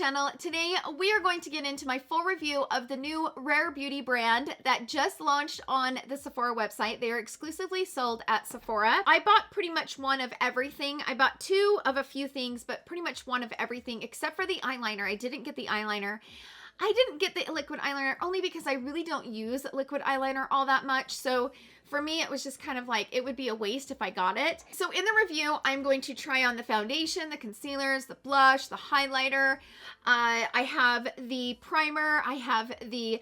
channel. Today we are going to get into my full review of the new Rare Beauty brand that just launched on the Sephora website. They are exclusively sold at Sephora. I bought pretty much one of everything. I bought two of a few things, but pretty much one of everything except for the eyeliner. I didn't get the eyeliner. I didn't get the liquid eyeliner only because I really don't use liquid eyeliner all that much. So for me, it was just kind of like, it would be a waste if I got it. So in the review, I'm going to try on the foundation, the concealers, the blush, the highlighter. I have the primer. I have the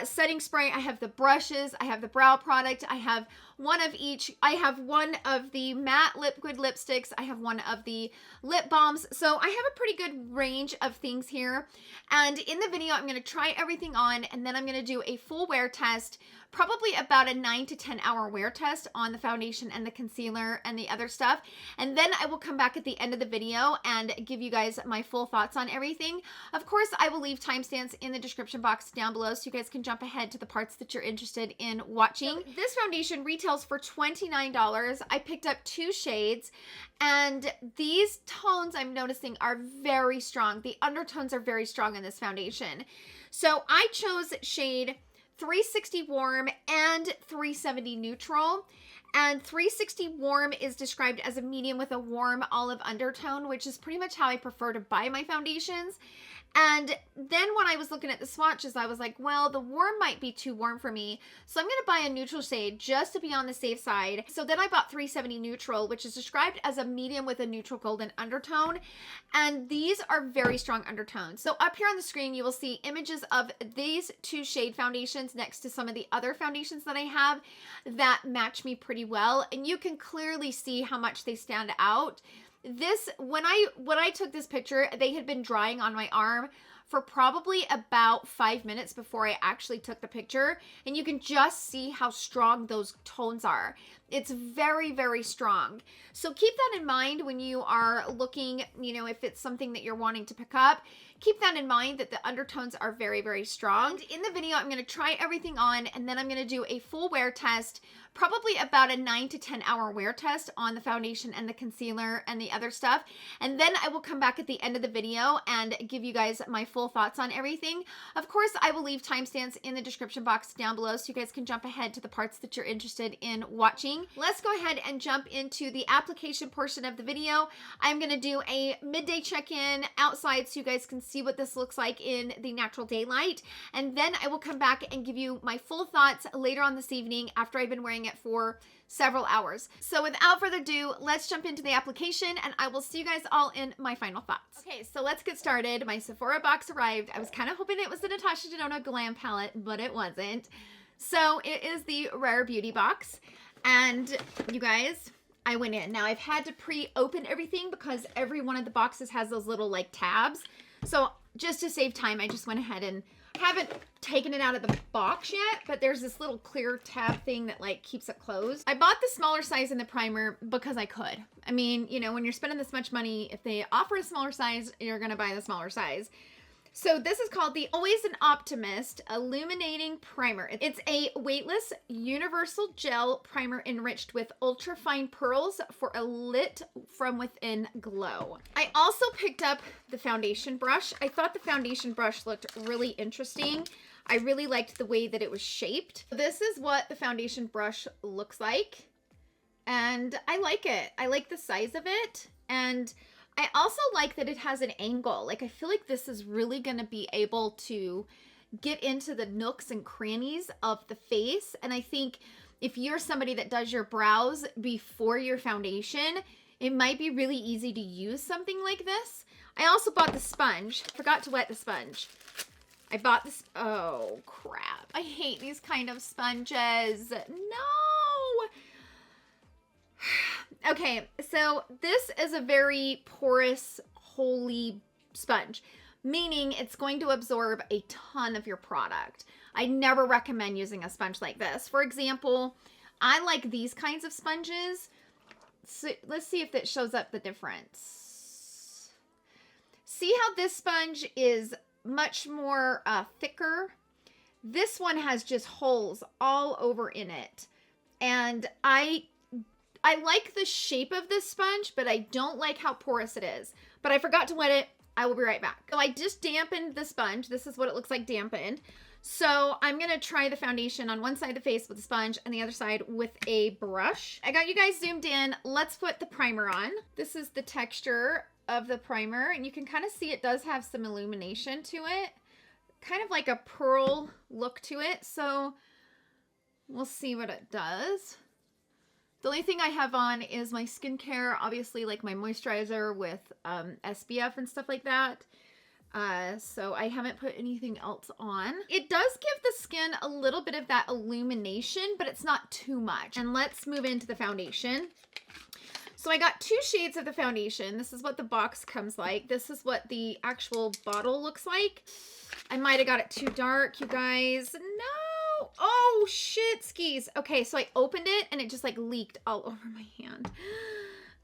setting spray. I have the brushes. I have the brow product. I have one of each. I have one of the matte liquid lipsticks. I have one of the lip balms. So I have a pretty good range of things here. And in the video, I'm going to try everything on, and then I'm going to do a full wear test, probably about a 9 to 10 hour wear test on the foundation and the concealer and the other stuff. And then I will come back at the end of the video and give you guys my full thoughts on everything. Of course, I will leave timestamps in the description box down below so you guys can jump ahead to the parts that you're interested in watching. So this foundation retails for $29. I picked up two shades, and these tones I'm noticing are very strong. The undertones are very strong in this foundation. So I chose shade 360 Warm and 370 Neutral. And 360 Warm is described as a medium with a warm olive undertone, which is pretty much how I prefer to buy my foundations. And then when I was looking at the swatches, I was like, well, the warm might be too warm for me. So I'm going to buy a neutral shade just to be on the safe side. So then I bought 370 Neutral, which is described as a medium with a neutral golden undertone. And these are very strong undertones. So up here on the screen, you will see images of these two shade foundations next to some of the other foundations that I have that match me pretty well. And you can clearly see how much they stand out. This, when I took this picture, they had been drying on my arm for probably about 5 minutes before I actually took the picture. And you can just see how strong those tones are. It's very, very strong. So keep that in mind when you are looking, you know, if it's something that you're wanting to pick up. Keep that in mind that the undertones are very, very strong. And in the video, I'm going to try everything on, and then I'm going to do a full wear test, probably about a 9 to 10 hour wear test on the foundation and the concealer and the other stuff. And then I will come back at the end of the video and give you guys my full thoughts on everything. Of course, I will leave timestamps in the description box down below so you guys can jump ahead to the parts that you're interested in watching. Let's go ahead and jump into the application portion of the video. I'm going to do a midday check-in outside so you guys can see what this looks like in the natural daylight. And then I will come back and give you my full thoughts later on this evening after I've been wearing it for several hours. So without further ado, let's jump into the application, and I will see you guys all in my final thoughts. Okay, so let's get started. My Sephora box arrived. I was kind of hoping it was the Natasha Denona Glam palette, but it wasn't. So it is the Rare Beauty box. And you guys, I went in. Now I've had to pre-open everything because every one of the boxes has those little like tabs. So just to save time, I just went ahead and haven't taken it out of the box yet, but there's this little clear tab thing that like keeps it closed. I bought the smaller size in the primer because I could. I mean, you know, when you're spending this much money, if they offer a smaller size, you're going to buy the smaller size. So this is called the Always an Optimist Illuminating Primer. It's a weightless universal gel primer enriched with ultra fine pearls for a lit from within glow. I also picked up the foundation brush. I thought the foundation brush looked really interesting. I really liked the way that it was shaped. This is what the foundation brush looks like, and I like it. I like the size of it, and I also like that it has an angle. Like, I feel like this is really going to be able to get into the nooks and crannies of the face. And I think if you're somebody that does your brows before your foundation, it might be really easy to use something like this. I also bought the sponge. I forgot to wet the sponge. I bought this. Oh, crap. I hate these kind of sponges. No. Okay, so this is a very porous, holey sponge, meaning it's going to absorb a ton of your product. I never recommend using a sponge like this. For example, I like these kinds of sponges. So let's see if that shows up the difference. See how this sponge is much more thicker? This one has just holes all over in it. And I like the shape of this sponge, but I don't like how porous it is. But I forgot to wet it. I will be right back. So I just dampened the sponge. This is what it looks like dampened. So I'm going to try the foundation on one side of the face with a sponge and the other side with a brush. I got you guys zoomed in. Let's put the primer on. This is the texture of the primer, and you can kind of see it does have some illumination to it. Kind of like a pearl look to it. So we'll see what it does. The only thing I have on is my skincare, obviously like my moisturizer with SPF and stuff like that. So I haven't put anything else on. It does give the skin a little bit of that illumination, but it's not too much. And let's move into the foundation. So I got 2 shades of the foundation. This is what the box comes like. This is what the actual bottle looks like. I might have got it too dark, you guys. No. Oh, shit skis. Okay, so I opened it and it just like leaked all over my hand.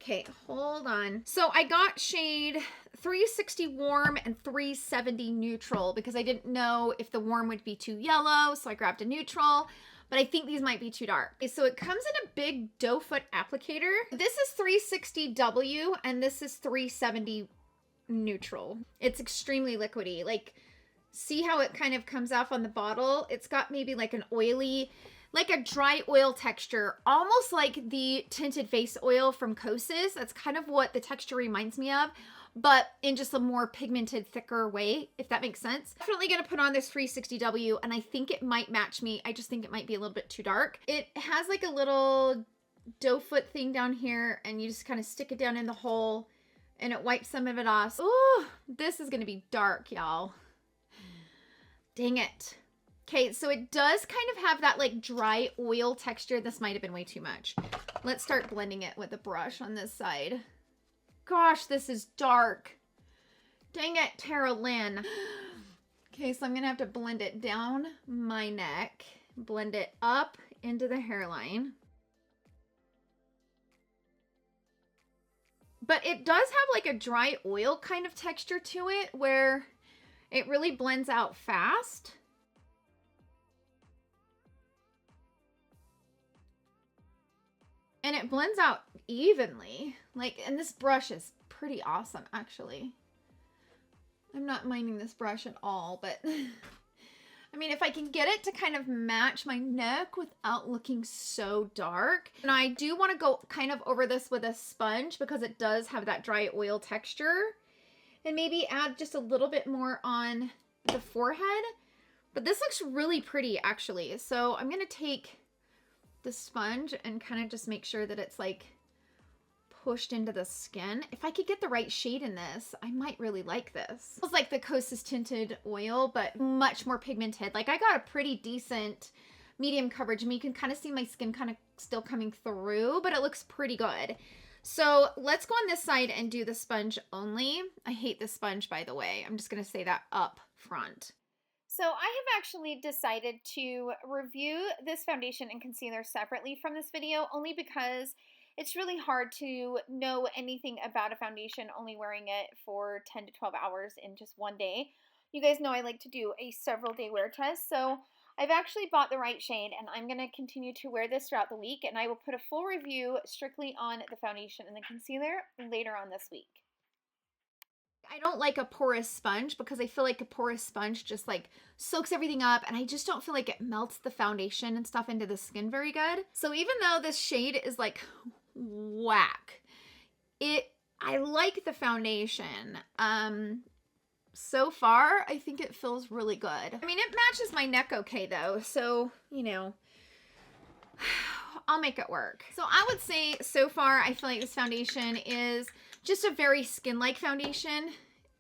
Okay, hold on. So I got shade 360 warm and 370 neutral because I didn't know if the warm would be too yellow, so I grabbed a neutral, but I think these might be too dark. Okay, so it comes in a big doe foot applicator. This is 360W and this is 370 neutral. It's extremely liquidy. Like, see how it kind of comes off on the bottle? It's got maybe like an oily, like a dry oil texture, almost like the tinted face oil from Kosas. That's kind of what the texture reminds me of, but in just a more pigmented, thicker way, if that makes sense. Definitely gonna put on this 360W, and I think it might match me. I just think it might be a little bit too dark. It has like a little doe foot thing down here, and you just kind of stick it down in the hole, and it wipes some of it off. Ooh, this is gonna be dark, y'all. Dang it. Okay, so it does kind of have that like dry oil texture. This might have been way too much. Let's start blending it with a brush on this side. Gosh, this is dark. Dang it, Tara Lynn. Okay, so I'm gonna have to blend it down my neck, blend it up into the hairline. But it does have like a dry oil kind of texture to it where it really blends out fast. And it blends out evenly. Like, and this brush is pretty awesome, actually. I'm not minding this brush at all, but I mean, if I can get it to kind of match my neck without looking so dark. And I do want to go kind of over this with a sponge because it does have that dry oil texture. And maybe add just a little bit more on the forehead. But this looks really pretty, actually. So I'm going to take the sponge and kind of just make sure that it's like pushed into the skin. If I could get the right shade in this, I might really like this. It's like the Kosas tinted oil, but much more pigmented. Like, I got a pretty decent medium coverage. I mean, you can kind of see my skin kind of still coming through, but it looks pretty good. So let's go on this side and do the sponge only. I hate the sponge, by the way. I'm just going to say that up front. So I have actually decided to review this foundation and concealer separately from this video, only because it's really hard to know anything about a foundation only wearing it for 10 to 12 hours in just one day. You guys know I like to do a several day wear test, so I've actually bought the right shade, and I'm going to continue to wear this throughout the week, and I will put a full review strictly on the foundation and the concealer later on this week. I don't like a porous sponge because I feel like a porous sponge just like soaks everything up, and I just don't feel like it melts the foundation and stuff into the skin very good. So even though this shade is like whack, I like the foundation. So far, I think it feels really good. I mean, it matches my neck okay though, so, you know, I'll make it work. So I would say so far, I feel like this foundation is just a very skin-like foundation.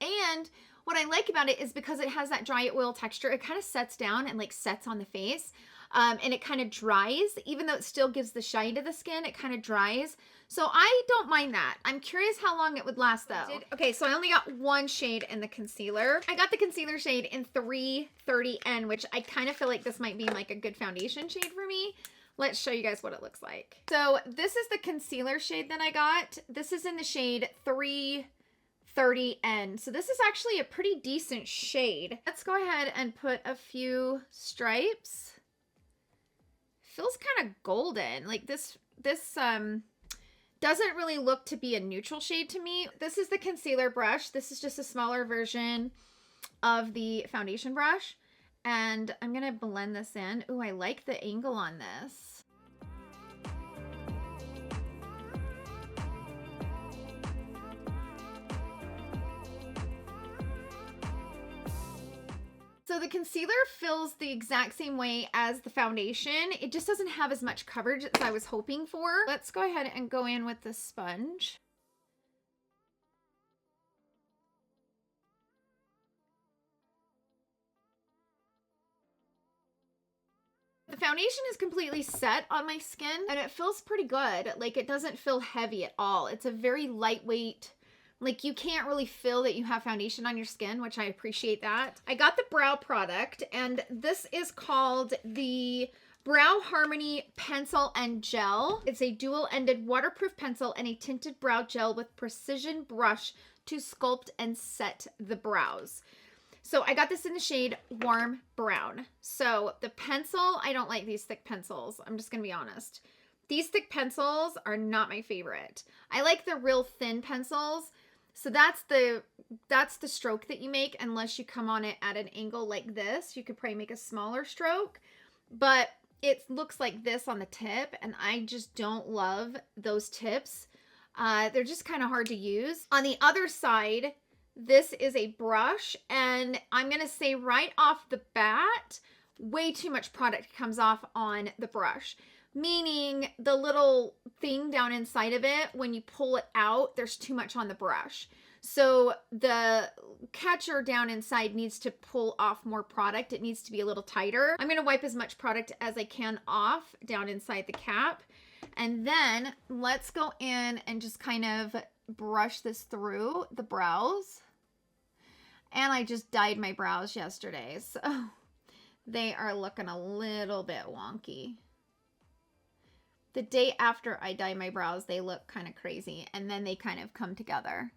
And what I like about it is because it has that dry oil texture, it kind of sets down and like sets on the face. And it kind of dries, even though it still gives the shine to the skin, it kind of dries. So I don't mind that. I'm curious how long it would last though. Okay, so I only got one shade in the concealer. I got the concealer shade in 330N, which I kind of feel like this might be like a good foundation shade for me. Let's show you guys what it looks like. So this is the concealer shade that I got. This is in the shade 330N. So this is actually a pretty decent shade. Let's go ahead and put a few stripes. Feels kind of golden. Like this Doesn't really look to be a neutral shade to me. This is the concealer brush. This is just a smaller version of the foundation brush. And I'm going to blend this in. Ooh, I like the angle on this. So the concealer fills the exact same way as the foundation. It just doesn't have as much coverage as I was hoping for. Let's go ahead and go in with the sponge. The foundation is completely set on my skin and it feels pretty good. Like, it doesn't feel heavy at all. It's a very lightweight, like, you can't really feel that you have foundation on your skin, which I appreciate that. I got the brow product, and this is called the Brow Harmony Pencil and Gel. It's a dual-ended waterproof pencil and a tinted brow gel with precision brush to sculpt and set the brows. So I got this in the shade Warm Brown. So the pencil, I don't like these thick pencils. I'm just gonna be honest. These thick pencils are not my favorite. I like the real thin pencils. So that's the stroke that you make, unless you come on it at an angle like this. You could probably make a smaller stroke, but it looks like this on the tip, and I just don't love those tips. They're just kind of hard to use. On the other side, this is a brush, and I'm going to say right off the bat, way too much product comes off on the brush. Meaning the little thing down inside of it, when you pull it out, there's too much on the brush. So the catcher down inside needs to pull off more product. It needs to be a little tighter. I'm going to wipe as much product as I can off down inside the cap. And then let's go in and just kind of brush this through the brows. And I just dyed my brows yesterday, so they are looking a little bit wonky. The day after I dye my brows, they look kind of crazy, and then they kind of come together.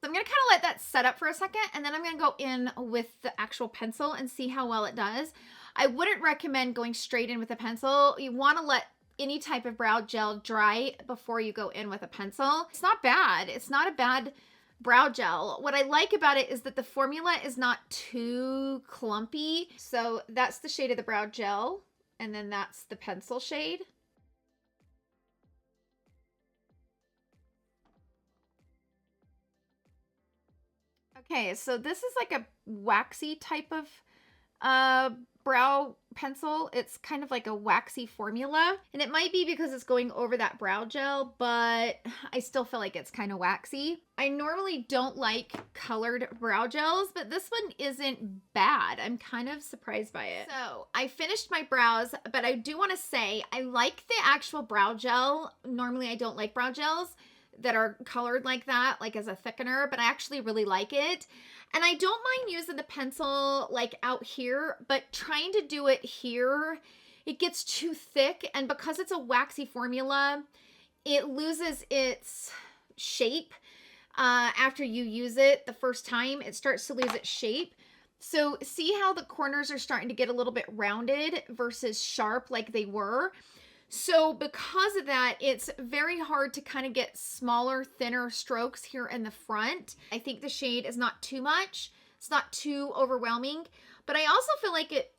So I'm going to kind of let that set up for a second, and then I'm going to go in with the actual pencil and see how well it does. I wouldn't recommend going straight in with a pencil. You want to let any type of brow gel dry before you go in with a pencil. It's not bad. It's not a bad brow gel. What I like about it is that the formula is not too clumpy. So that's the shade of the brow gel, and then that's the pencil shade. Okay, so this is like a waxy type of brow pencil. It's kind of like a waxy formula, and it might be because it's going over that brow gel, but I still feel like it's kind of waxy. I normally don't like colored brow gels, but this one isn't bad. I'm kind of surprised by it. So I finished my brows, but I do want to say I like the actual brow gel. Normally I don't like brow gels that are colored like that, like as a thickener, but I actually really like it. And I don't mind using the pencil like out here, but trying to do it here, it gets too thick. And because it's a waxy formula, it loses its shape. After you use it the first time, it starts to lose its shape. So see how the corners are starting to get a little bit rounded versus sharp like they were. So because of that, it's very hard to kind of get smaller, thinner strokes here in the front. I think the shade is not too much. It's not too overwhelming, but I also feel like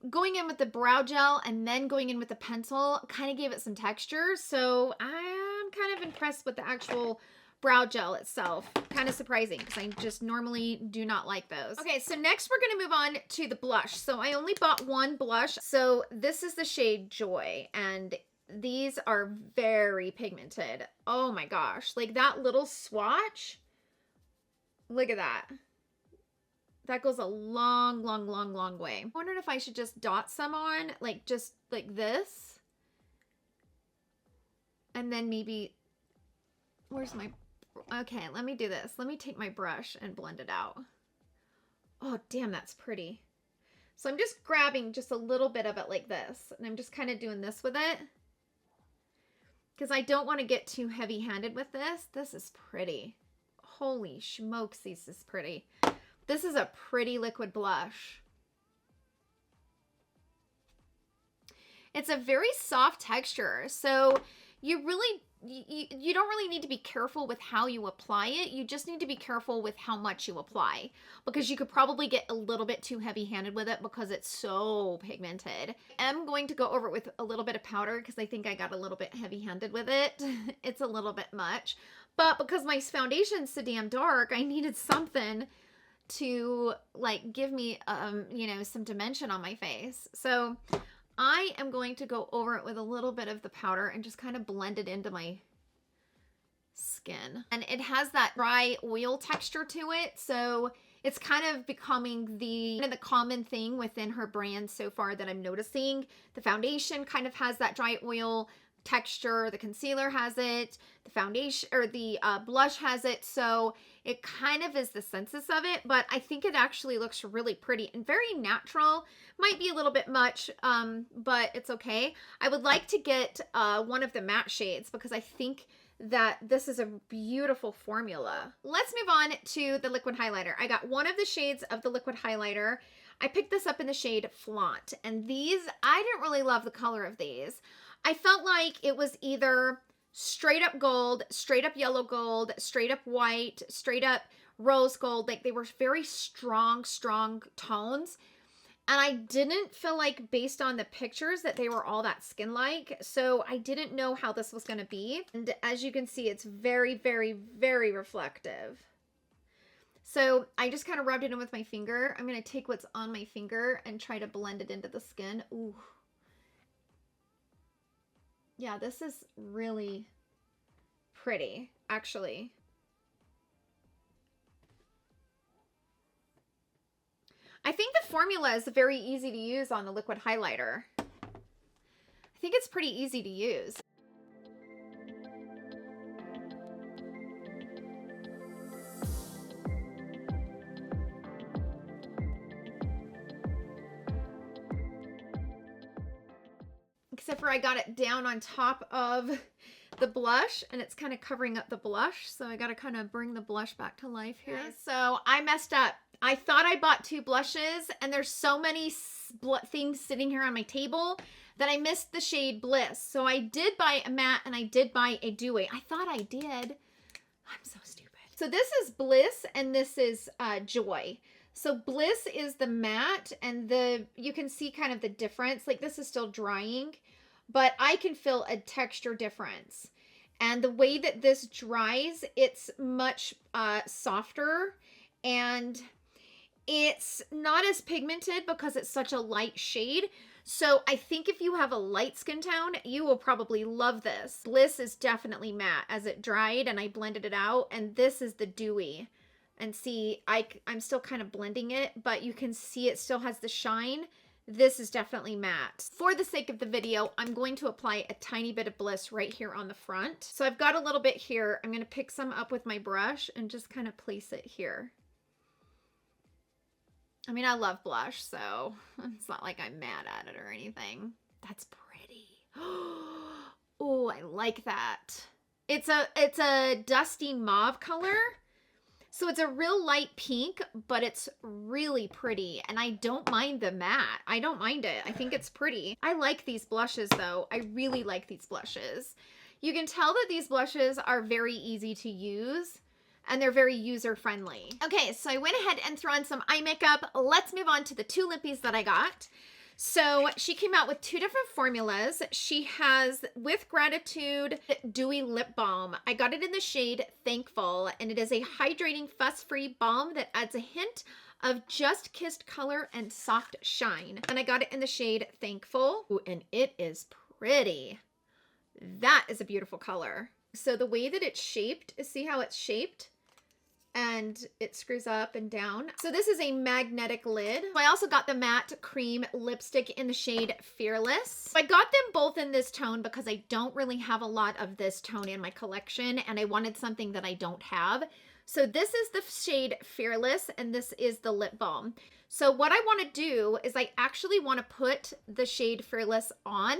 going in with the brow gel and then going in with the pencil kind of gave it some texture. So I'm kind of impressed with the actual brow gel itself. Kind of surprising because I just normally do not like those. Okay, so next we're going to move on to the blush. So I only bought one blush. So this is the shade Joy, and these are very pigmented. Oh my gosh, like that little swatch. Look at that. That goes a long, long, long, long way. I wondered if I should just dot some on, like just like this. And then maybe, where's my, okay, let me do this. Let me take my brush and blend it out. Oh, damn, that's pretty. So I'm just grabbing just a little bit of it like this, and I'm just kind of doing this with it because I don't want to get too heavy-handed with this. This is pretty. Holy smokes, this is pretty. This is a pretty liquid blush. It's a very soft texture, so you really, you don't really need to be careful with how you apply it. You just need to be careful with how much you apply, because you could probably get a little bit too heavy-handed with it because it's so pigmented. I'm going to go over it with a little bit of powder because I think I got a little bit heavy-handed with it. It's a little bit much, but because my foundation's so damn dark, I needed something to like give me, you know, some dimension on my face. So I am going to go over it with a little bit of the powder and just kind of blend it into my skin. And it has that dry oil texture to it, so it's kind of becoming the common thing within her brand so far that I'm noticing. The foundation kind of has that dry oil texture, the concealer has it, the foundation or the blush has it, so it kind of is the census of it, but I think it actually looks really pretty and very natural. Might be a little bit much, but it's okay. I would like to get one of the matte shades because I think that this is a beautiful formula. Let's move on to the liquid highlighter. I got one of the shades of the liquid highlighter. I picked this up in the shade Flaunt, and these, I didn't really love the color of these. I felt like it was either straight up gold, straight up yellow gold, straight up white, straight up rose gold. Like they were very strong tones. And I didn't feel like, based on the pictures, that they were all that skin-like. So I didn't know how this was going to be. And as you can see, it's very, very, very reflective. So I just kind of rubbed it in with my finger. I'm going to take what's on my finger and try to blend it into the skin. Ooh. Yeah, this is really pretty, actually. I think the formula is very easy to use on the liquid highlighter. I think it's pretty easy to use. Except for I got it down on top of the blush and it's kind of covering up the blush. So I got to kind of bring the blush back to life here. So I messed up. I thought I bought two blushes and there's so many things sitting here on my table that I missed the shade Bliss. So I did buy a matte and I did buy a Dewy. I thought I did. I'm so stupid. So this is Bliss and this is Joy. So Bliss is the matte and you can see kind of the difference. Like this is still drying, but I can feel a texture difference. And the way that this dries, it's much softer and it's not as pigmented because it's such a light shade. So I think if you have a light skin tone, you will probably love this. Bliss is definitely matte as it dried and I blended it out. And this is the Dewy. And see, I'm still kind of blending it, but you can see it still has the shine. This is definitely matte. For the sake of the video, I'm going to apply a tiny bit of Bliss right here on the front. So I've got a little bit here. I'm going to pick some up with my brush and just kind of place it here. I mean, I love blush, so it's not like I'm mad at it or anything. That's pretty. Oh, I like that. It's a dusty mauve color. So it's a real light pink, but it's really pretty. And I don't mind the matte. I don't mind it. I think it's pretty. I like these blushes though. I really like these blushes. You can tell that these blushes are very easy to use and they're very user-friendly. Okay, so I went ahead and threw on some eye makeup. Let's move on to the two lippies that I got. So she came out with two different formulas. She has With Gratitude Dewy Lip Balm. I got it in the shade Thankful, and it is a hydrating fuss-free balm that adds a hint of just kissed color and soft shine. And I got it in the shade Thankful. Ooh, and it is pretty. That is a beautiful color. So the way that it's shaped, see how it's shaped? And it screws up and down. So this is a magnetic lid. I also got the matte cream lipstick in the shade Fearless. I got them both in this tone because I don't really have a lot of this tone in my collection and I wanted something that I don't have. So this is the shade Fearless and this is the lip balm. So what I want to do is I actually want to put the shade Fearless on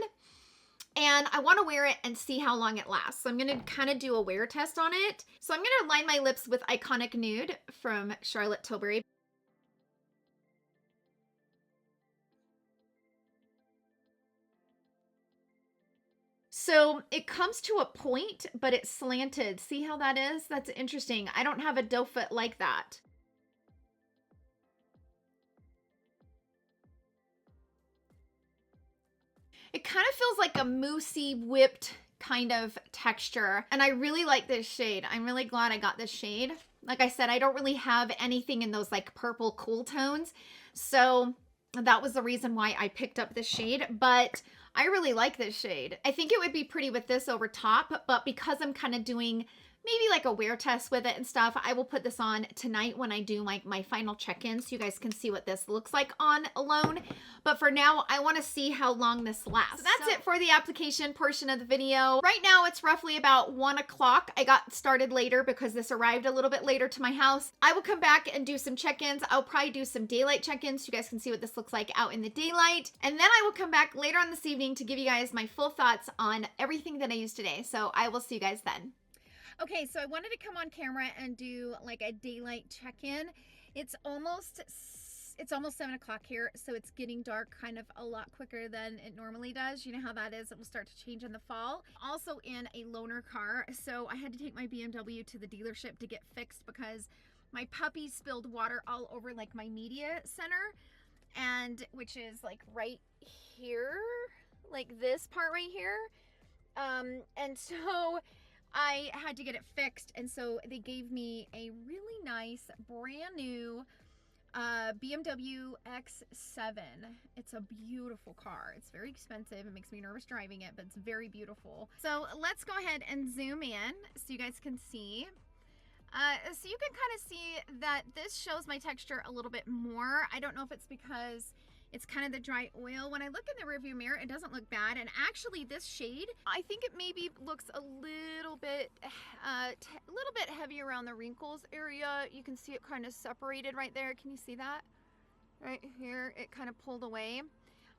and I want to wear it and see how long it lasts. So I'm going to kind of do a wear test on it. So I'm going to line my lips with Iconic Nude from Charlotte Tilbury. So it comes to a point, but it's slanted. See how that is? That's interesting. I don't have a doe foot like that. It kind of feels like a moussey whipped kind of texture. And I really like this shade. I'm really glad I got this shade. Like I said, I don't really have anything in those like purple cool tones. So that was the reason why I picked up this shade. But I really like this shade. I think it would be pretty with this over top. But because I'm kind of doing maybe like a wear test with it and stuff, I will put this on tonight when I do like my final check-in so you guys can see what this looks like on alone. But for now, I want to see how long this lasts. So that's it for the application portion of the video. Right now, it's roughly about 1 o'clock. I got started later because this arrived a little bit later to my house. I will come back and do some check-ins. I'll probably do some daylight check-ins so you guys can see what this looks like out in the daylight. And then I will come back later on this evening to give you guys my full thoughts on everything that I used today. So I will see you guys then. Okay, so I wanted to come on camera and do like a daylight check-in. It's almost 7 o'clock here, so it's getting dark kind of a lot quicker than it normally does. You know how that is. It will start to change in the fall. Also in a loaner car, so I had to take my BMW to the dealership to get fixed because my puppy spilled water all over like my media center, and which is like right here, like this part right here. And so I had to get it fixed, and so they gave me a really nice brand new BMW X7. It's a beautiful car. It's very expensive. It makes me nervous driving it, but it's very beautiful. So let's go ahead and zoom in so you guys can see. So you can kind of see that this shows my texture a little bit more. I don't know if it's because it's kind of the dry oil. When I look in the rearview mirror, it doesn't look bad. And actually this shade, I think it maybe looks a little bit heavier around the wrinkles area. You can see it kind of separated right there. Can you see that? Right here, it kind of pulled away.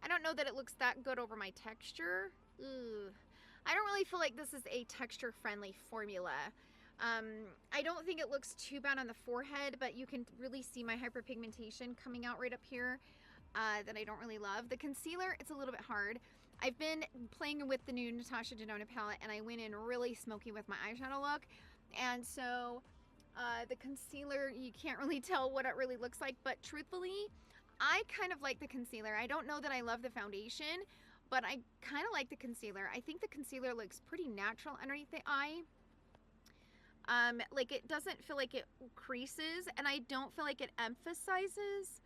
I don't know that it looks that good over my texture. Ugh. I don't really feel like this is a texture friendly formula. I don't think it looks too bad on the forehead, but you can really see my hyperpigmentation coming out right up here. That I don't really love. The concealer, it's a little bit hard. I've been playing with the new Natasha Denona palette, and I went in really smoky with my eyeshadow look. And so the concealer, you can't really tell what it really looks like, but truthfully, I kind of like the concealer. I don't know that I love the foundation, but I kind of like the concealer. I think the concealer looks pretty natural underneath the eye. Like it doesn't feel like it creases, and I don't feel like it emphasizes.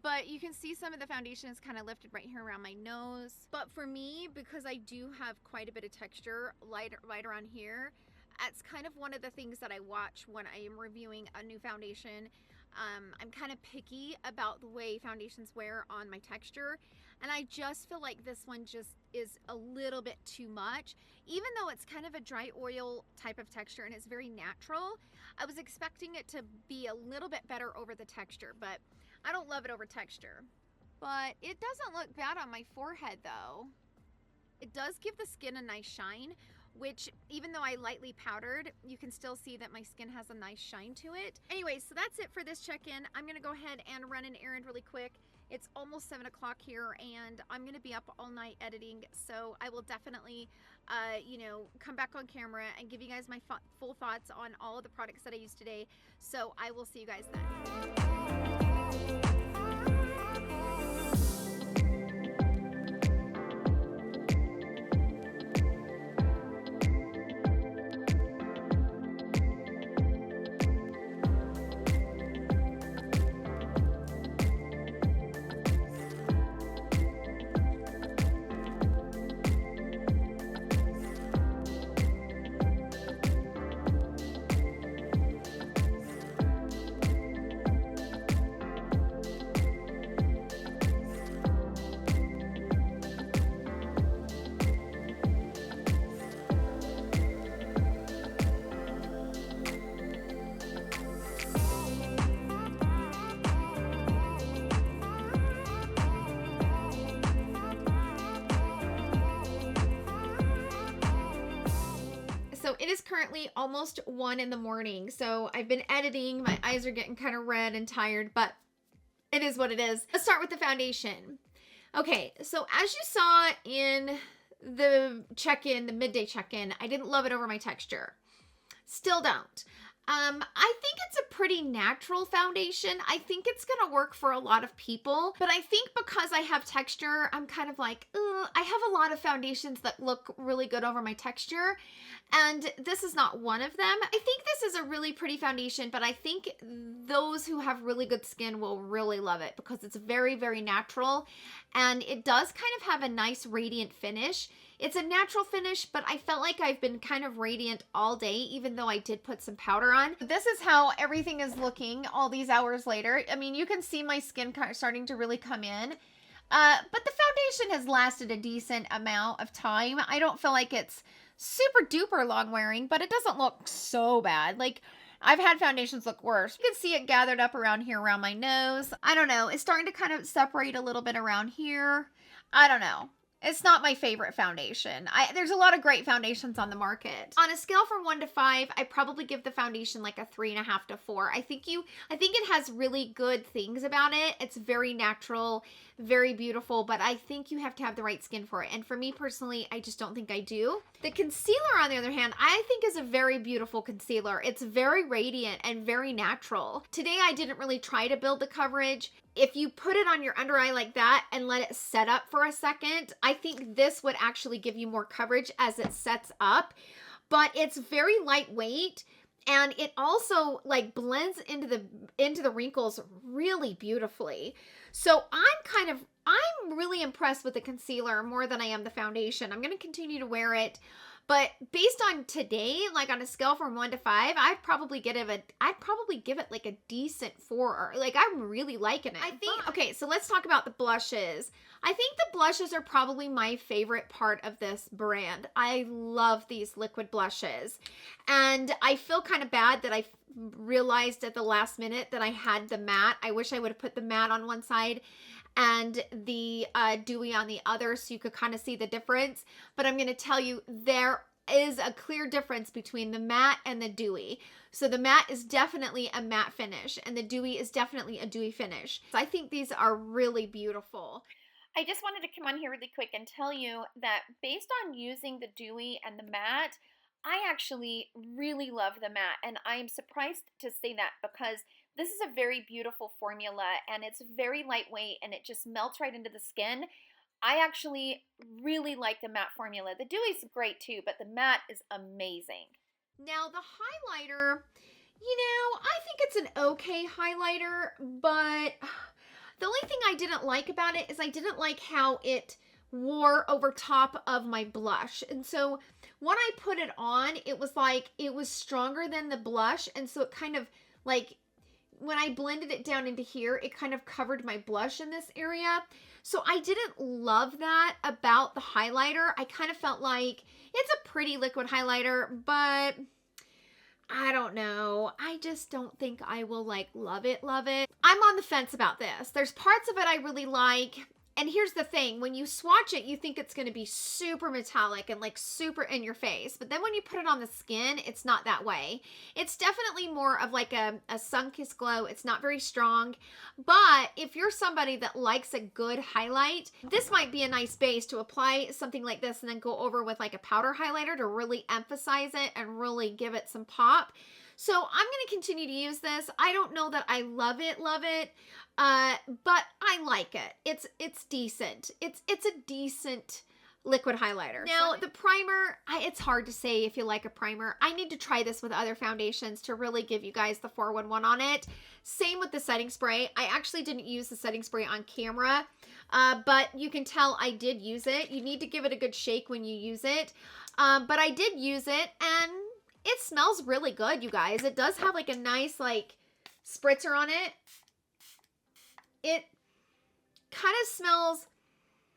But you can see some of the foundation is kind of lifted right here around my nose. But for me, because I do have quite a bit of texture right around here, that's kind of one of the things that I watch when I am reviewing a new foundation. I'm kind of picky about the way foundations wear on my texture. And I just feel like this one just is a little bit too much. Even though it's kind of a dry oil type of texture and it's very natural, I was expecting it to be a little bit better over the texture, but I don't love it over texture. But it doesn't look bad on my forehead though. It does give the skin a nice shine, which even though I lightly powdered, you can still see that my skin has a nice shine to it. Anyway, so that's it for this check-in. I'm gonna go ahead and run an errand really quick. It's almost 7 o'clock here, and I'm gonna be up all night editing, so I will definitely, you know, come back on camera and give you guys my full thoughts on all of the products that I used today. So I will see you guys then. So it is currently almost 1 in the morning. So I've been editing. My eyes are getting kind of red and tired, but it is what it is. Let's start with the foundation. Okay, so as you saw in the check-in, the midday check-in. I didn't love it over my texture. Still don't. I think it's a pretty natural foundation. I think it's gonna work for a lot of people, but I think because I have texture, I'm kind of like, ugh. I have a lot of foundations that look really good over my texture, and this is not one of them. I think this is a really pretty foundation, but I think those who have really good skin will really love it because it's very, very natural, and it does kind of have a nice radiant finish. It's a natural finish, but I felt like I've been kind of radiant all day, even though I did put some powder on. This is how everything is looking all these hours later. I mean, you can see my skin kind of starting to really come in. But the foundation has lasted a decent amount of time. I don't feel like it's super duper long wearing, but it doesn't look so bad. Like, I've had foundations look worse. You can see it gathered up around here around my nose. I don't know. It's starting to kind of separate a little bit around here. I don't know. It's not my favorite foundation. There's a lot of great foundations on the market. On a scale from 1 to 5, I probably give the foundation like a 3.5 to 4. I think it has really good things about it. It's very natural, very beautiful, but I think you have to have the right skin for it. And for me personally, I just don't think I do. The concealer, on the other hand, I think is a very beautiful concealer. It's very radiant and very natural. Today, I didn't really try to build the coverage. If you put it on your under eye like that and let it set up for a second, I think this would actually give you more coverage as it sets up. But it's very lightweight, and it also like blends into the wrinkles really beautifully. So I'm really impressed with the concealer more than I am the foundation. I'm going to continue to wear it. But based on today, like on a scale from 1 to 5, I'd probably give it like a decent 4. Like, I'm really liking it. I think, okay, so let's talk about the blushes. I think the blushes are probably my favorite part of this brand. I love these liquid blushes. And I feel kind of bad that I realized at the last minute that I had the matte. I wish I would have put the matte on one side and the Dewy on the other so you could kind of see the difference. But I'm going to tell you, there is a clear difference between the matte and the Dewy. So the matte is definitely a matte finish, and the Dewy is definitely a dewy finish. So I think these are really beautiful. I just wanted to come on here really quick and tell you that based on using the Dewy and the matte, I actually really love the matte, and I'm surprised to say that because this is a very beautiful formula, and it's very lightweight, and it just melts right into the skin. I actually really like the matte formula. The Dewy's great too, but the matte is amazing. Now the highlighter, you know, I think it's an okay highlighter, but the only thing I didn't like about it is I didn't like how it wore over top of my blush. And so when I put it on, it was like, it was stronger than the blush, and so it kind of like, when I blended it down into here, it kind of covered my blush in this area. So I didn't love that about the highlighter. I kind of felt like it's a pretty liquid highlighter, but I don't know. I just don't think I will like love it. I'm on the fence about this. There's parts of it I really like. And here's the thing, when you swatch it, you think it's going to be super metallic and like super in your face. But then when you put it on the skin, it's not that way. It's definitely more of like a sun-kissed glow. It's not very strong. But if you're somebody that likes a good highlight, this might be a nice base to apply something like this and then go over with like a powder highlighter to really emphasize it and really give it some pop. So I'm going to continue to use this. I don't know that I love it, but I like it. It's decent. It's a decent liquid highlighter. Now, the primer, it's hard to say if you like a primer. I need to try this with other foundations to really give you guys the 411 on it. Same with the setting spray. I actually didn't use the setting spray on camera, but you can tell I did use it. You need to give it a good shake when you use it. But I did use it, and it smells really good, you guys. It does have like a nice like spritzer on it. It kind of smells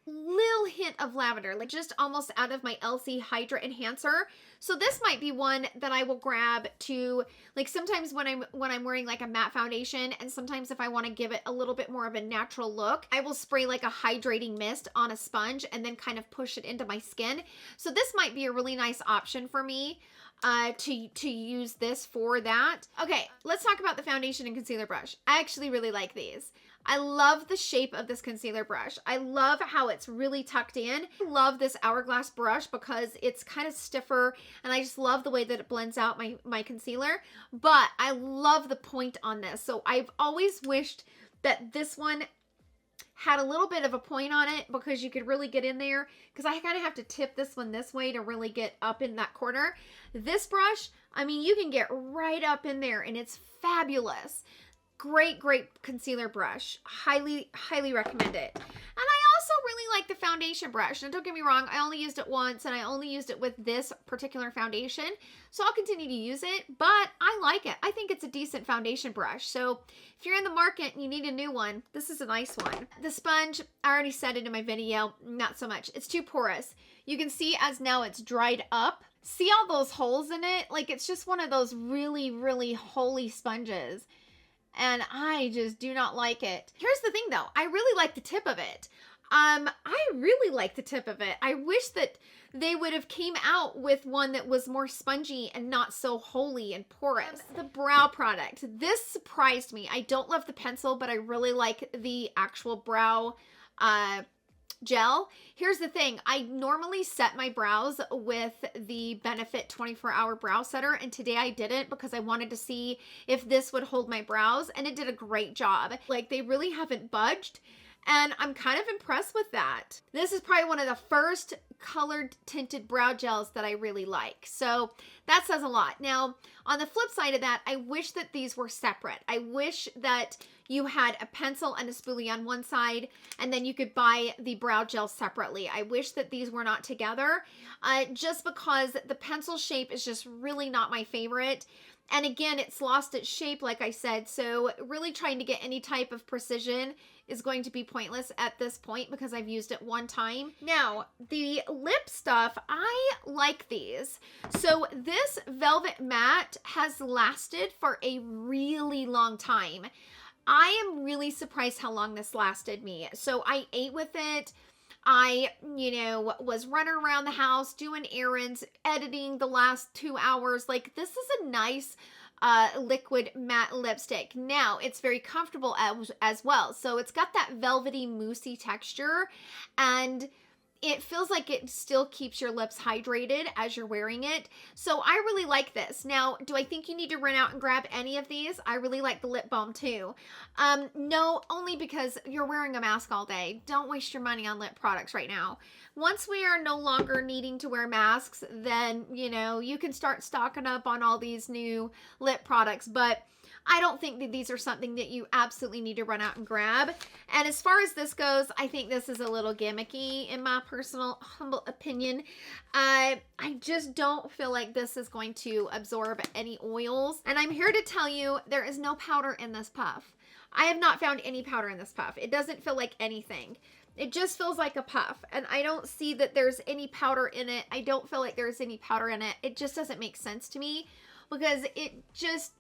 little hint of lavender, like just almost out of my Elsie Hydra Enhancer. So this might be one that I will grab to, like, sometimes when I'm wearing like a matte foundation, and sometimes if I want to give it a little bit more of a natural look, I will spray like a hydrating mist on a sponge and then kind of push it into my skin. So this might be a really nice option for me to use this for that. Okay, let's talk about the foundation and concealer brush. I actually really like these. I love the shape of this concealer brush. I love how it's really tucked in. I love this hourglass brush because it's kind of stiffer, and I just love the way that it blends out my concealer. But I love the point on this. So I've always wished that this one had a little bit of a point on it because you could really get in there, because I kind of have to tip this one this way to really get up in that corner. This brush, I mean, you can get right up in there and it's fabulous. Great, great concealer brush. Highly, highly recommend it. And I also really like the foundation brush. And don't get me wrong, I only used it once, and I only used it with this particular foundation. So I'll continue to use it, but I like it. I think it's a decent foundation brush. So if you're in the market and you need a new one, this is a nice one. The sponge, I already said it in my video, not so much. It's too porous. You can see as now it's dried up. See all those holes in it? Like, it's just one of those really, really holy sponges. And I just do not like it. Here's the thing though, I really like the tip of it. I really like the tip of it. I wish that they would have came out with one that was more spongy and not so holy and porous. The brow product, this surprised me. I don't love the pencil, but I really like the actual brow gel. Here's the thing, I normally set my brows with the Benefit 24-hour brow setter, and today I didn't because I wanted to see if this would hold my brows, and it did a great job. Like, they really haven't budged, and I'm kind of impressed with that. This is probably one of the first colored tinted brow gels that I really like. So that says a lot. Now, on the flip side of that, I wish that these were separate. I wish that you had a pencil and a spoolie on one side, and then you could buy the brow gel separately. I wish that these were not together, just because the pencil shape is just really not my favorite. And again, it's lost its shape, like I said, so really trying to get any type of precision is going to be pointless at this point because I've used it one time. Now, the lip stuff, I like these. So this Velvet Matte has lasted for a really long time. I am really surprised how long this lasted me. So I ate with it. I, was running around the house, doing errands, editing the last 2 hours. Like, this is a nice liquid matte lipstick. Now, it's very comfortable as well. So it's got that velvety, moussey texture, and it feels like it still keeps your lips hydrated as you're wearing it. So I really like this. Now, do I think you need to run out and grab any of these? I really like the lip balm too. No, only because you're wearing a mask all day. Don't waste your money on lip products right now. Once we are no longer needing to wear masks, then, you can start stocking up on all these new lip products. But I don't think that these are something that you absolutely need to run out and grab. And as far as this goes, I think this is a little gimmicky in my personal, humble opinion. I just don't feel like this is going to absorb any oils. And I'm here to tell you there is no powder in this puff. I have not found any powder in this puff. It doesn't feel like anything. It just feels like a puff, and I don't see that there's any powder in it. I don't feel like there's any powder in it. It just doesn't make sense to me because it just,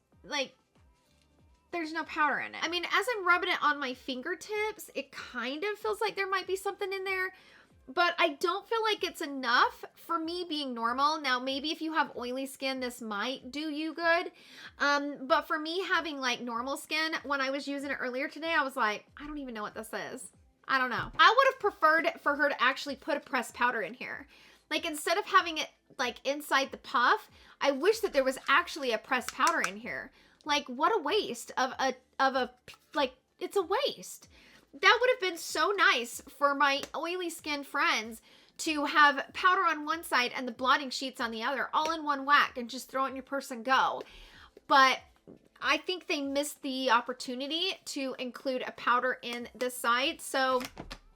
there's no powder in it. I mean, as I'm rubbing it on my fingertips, it kind of feels like there might be something in there, but I don't feel like it's enough for me being normal. Now, maybe if you have oily skin, this might do you good. But for me having normal skin, when I was using it earlier today, I was like, I don't even know what this is. I don't know. I would have preferred for her to actually put a pressed powder in here. Instead of having it inside the puff, I wish that there was actually a pressed powder in here. What a waste of it's a waste. That would have been so nice for my oily skin friends to have powder on one side and the blotting sheets on the other, all in one whack, and just throw it in your purse and go. But I think they missed the opportunity to include a powder in this side. So,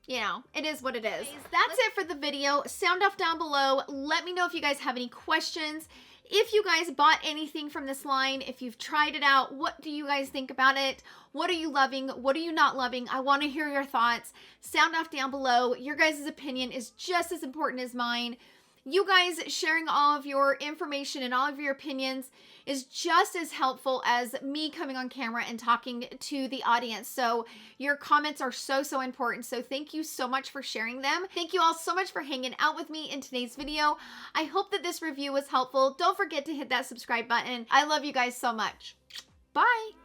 it is what it is. That's it for the video. Sound off down below. Let me know if you guys have any questions. If you guys bought anything from this line, if you've tried it out, what do you guys think about it? What are you loving? What are you not loving? I want to hear your thoughts. Sound off down below. Your guys' opinion is just as important as mine. You guys sharing all of your information and all of your opinions is just as helpful as me coming on camera and talking to the audience. So your comments are so important. So thank you so much for sharing them. Thank you all so much for hanging out with me in today's video. I hope that this review was helpful. Don't forget to hit that subscribe button. I love you guys so much. Bye.